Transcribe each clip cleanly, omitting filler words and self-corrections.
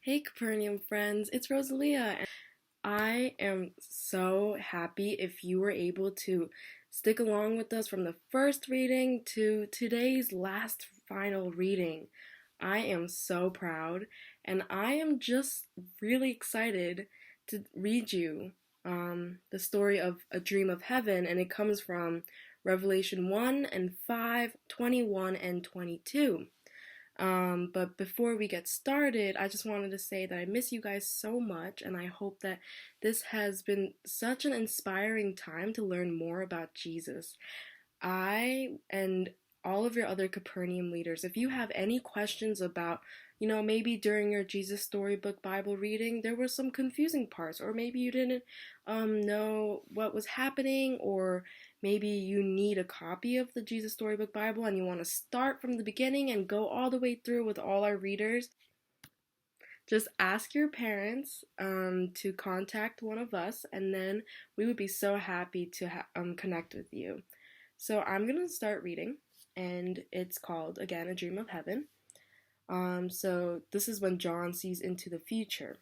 Hey Capernaum friends, it's Rosalia. And I am so happy if you were able to stick along with us from the first reading to today's last final reading. I am so proud and I am just really excited to read you the story of A Dream of Heaven, and it comes from Revelation 1 and 5, 21 and 22. But before we get started, I just wanted to say that I miss you guys so much, and I hope that this has been such an inspiring time to learn more about Jesus. I and all of your other Capernaum leaders, if you have any questions about, maybe during your Jesus Storybook Bible reading, there were some confusing parts, or maybe you didn't know what was happening, or maybe you need a copy of the Jesus Storybook Bible and you want to start from the beginning and go all the way through with all our readers, just ask your parents to contact one of us, and then we would be so happy to connect with you. So I'm going to start reading, and it's called, again, A Dream of Heaven. So this is when John sees into the future.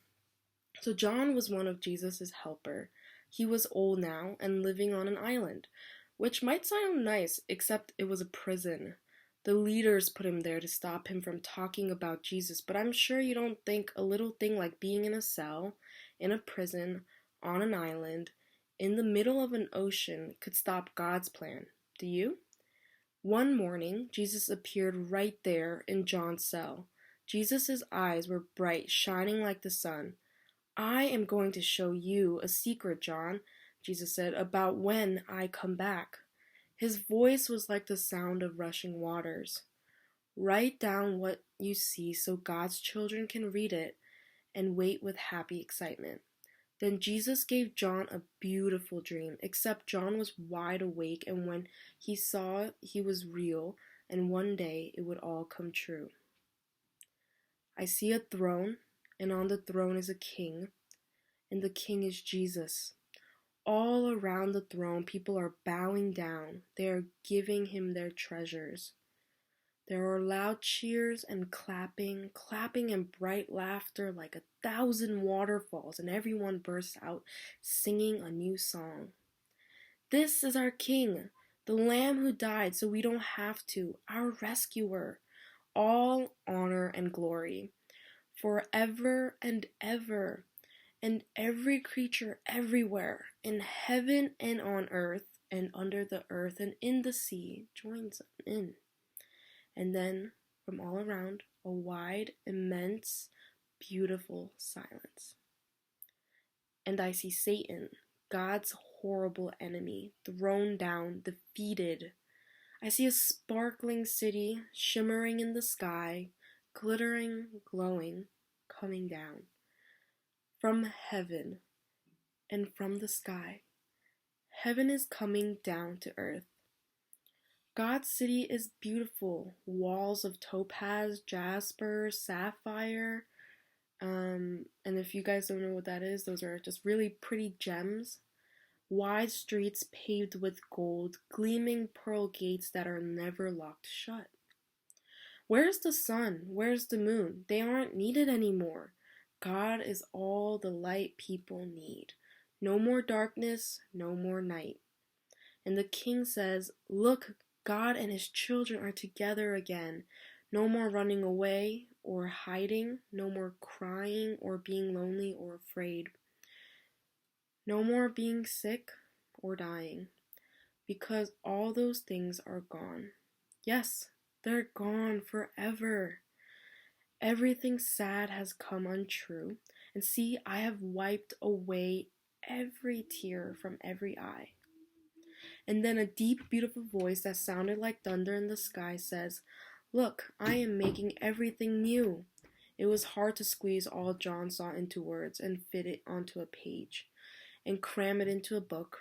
So John was one of Jesus's helper. He was old now and living on an island, which might sound nice, except it was a prison. The leaders put him there to stop him from talking about Jesus, but I'm sure you don't think a little thing like being in a cell, in a prison, on an island, in the middle of an ocean could stop God's plan. Do you? One morning, Jesus appeared right there in John's cell. Jesus' eyes were bright, shining like the sun. I am going to show you a secret, John, Jesus said, about when I come back. His voice was like the sound of rushing waters. Write down what you see so God's children can read it and wait with happy excitement. Then Jesus gave John a beautiful dream, except John was wide awake, and when he saw he was real, and one day it would all come true. I see a throne, and on the throne is a king, and the king is Jesus. All around the throne, people are bowing down. They are giving him their treasures. There are loud cheers and clapping, clapping and bright laughter like 1,000 waterfalls, and everyone bursts out singing a new song. This is our King, the Lamb who died so we don't have to, our rescuer. All honor and glory, forever and ever. And every creature everywhere, in heaven and on earth, and under the earth and in the sea, joins in. And then, from all around, a wide, immense, beautiful silence. And I see Satan, God's horrible enemy, thrown down, defeated. I see a sparkling city, shimmering in the sky, glittering, glowing, coming down. From heaven and from the sky. Heaven is coming down to earth. God's city is beautiful. Walls of topaz, jasper, sapphire. And if you guys don't know what that is, those are just really pretty gems. Wide streets paved with gold, gleaming pearl gates that are never locked shut. Where's the sun? Where's the moon? They aren't needed anymore. God is all the light people need. No more darkness, no more night. And the king says, look, God and his children are together again. No more running away or hiding. No more crying or being lonely or afraid. No more being sick or dying. Because all those things are gone. Yes, they're gone forever. Everything sad has come untrue, and see, I have wiped away every tear from every eye. And then a deep, beautiful voice that sounded like thunder in the sky says, look, I am making everything new. It was hard to squeeze all John saw into words and fit it onto a page and cram it into a book.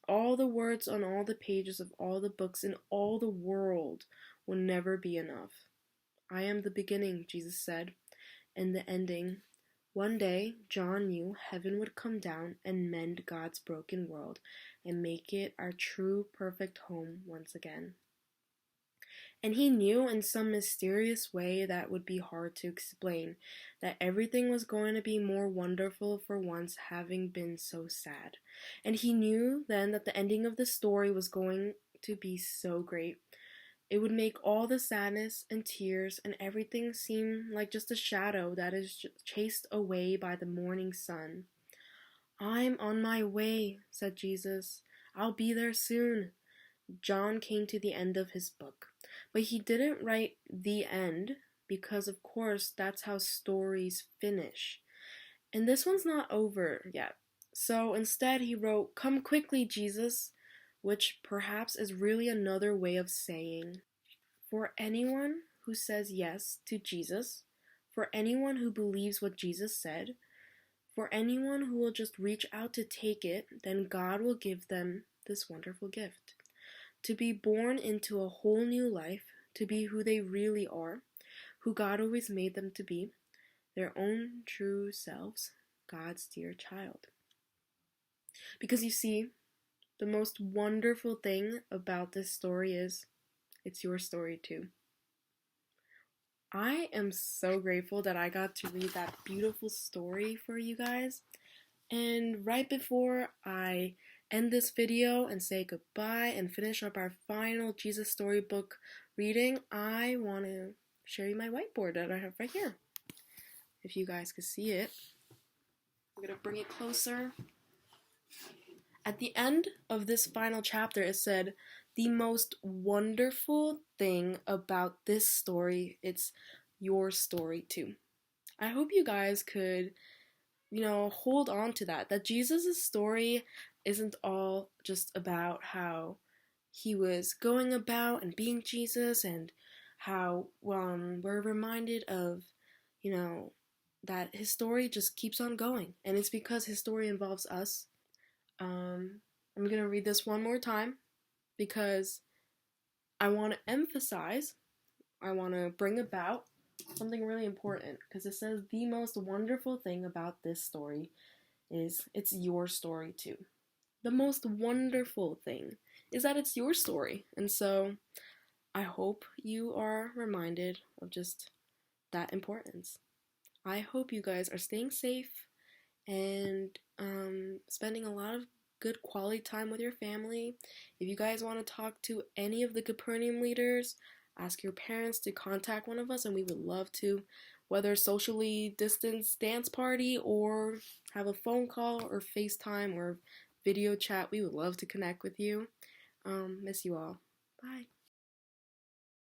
All the words on all the pages of all the books in all the world will never be enough. I am the beginning, Jesus said, and the ending. One day, John knew heaven would come down and mend God's broken world and make it our true, perfect home once again. And he knew in some mysterious way that would be hard to explain that everything was going to be more wonderful for once having been so sad. And he knew then that the ending of the story was going to be so great. It would make all the sadness and tears and everything seem like just a shadow that is chased away by the morning sun. "I'm on my way," said Jesus. "I'll be there soon." John came to the end of his book, but he didn't write the end because, of course, that's how stories finish. And this one's not over yet. So instead, he wrote, "Come quickly, Jesus," which perhaps is really another way of saying, for anyone who says yes to Jesus, for anyone who believes what Jesus said, for anyone who will just reach out to take it, then God will give them this wonderful gift. To be born into a whole new life, to be who they really are, who God always made them to be, their own true selves, God's dear child. Because you see, the most wonderful thing about this story is it's your story too. I am so grateful that I got to read that beautiful story for you guys. And right before I end this video and say goodbye and finish up our final Jesus storybook reading, I want to show you my whiteboard that I have right here. If you guys could see it, I'm going to bring it closer. At the end of this final chapter, it said, "The most wonderful thing about this story, it's your story too." I hope you guys could hold on to that Jesus' story isn't all just about how he was going about and being Jesus and how we're reminded of, that his story just keeps on going. And it's because his story involves us. I'm going to read this one more time because I want to emphasize, I want to bring about something really important because it says the most wonderful thing about this story is it's your story too. The most wonderful thing is that it's your story. And so I hope you are reminded of just that importance. I hope you guys are staying safe and spending a lot of good quality time with your family. If you guys want to talk to any of the Capernaum leaders, ask your parents to contact one of us and we would love to, whether socially distanced dance party or have a phone call or FaceTime or video chat. We would love to connect with you. Miss you all. Bye.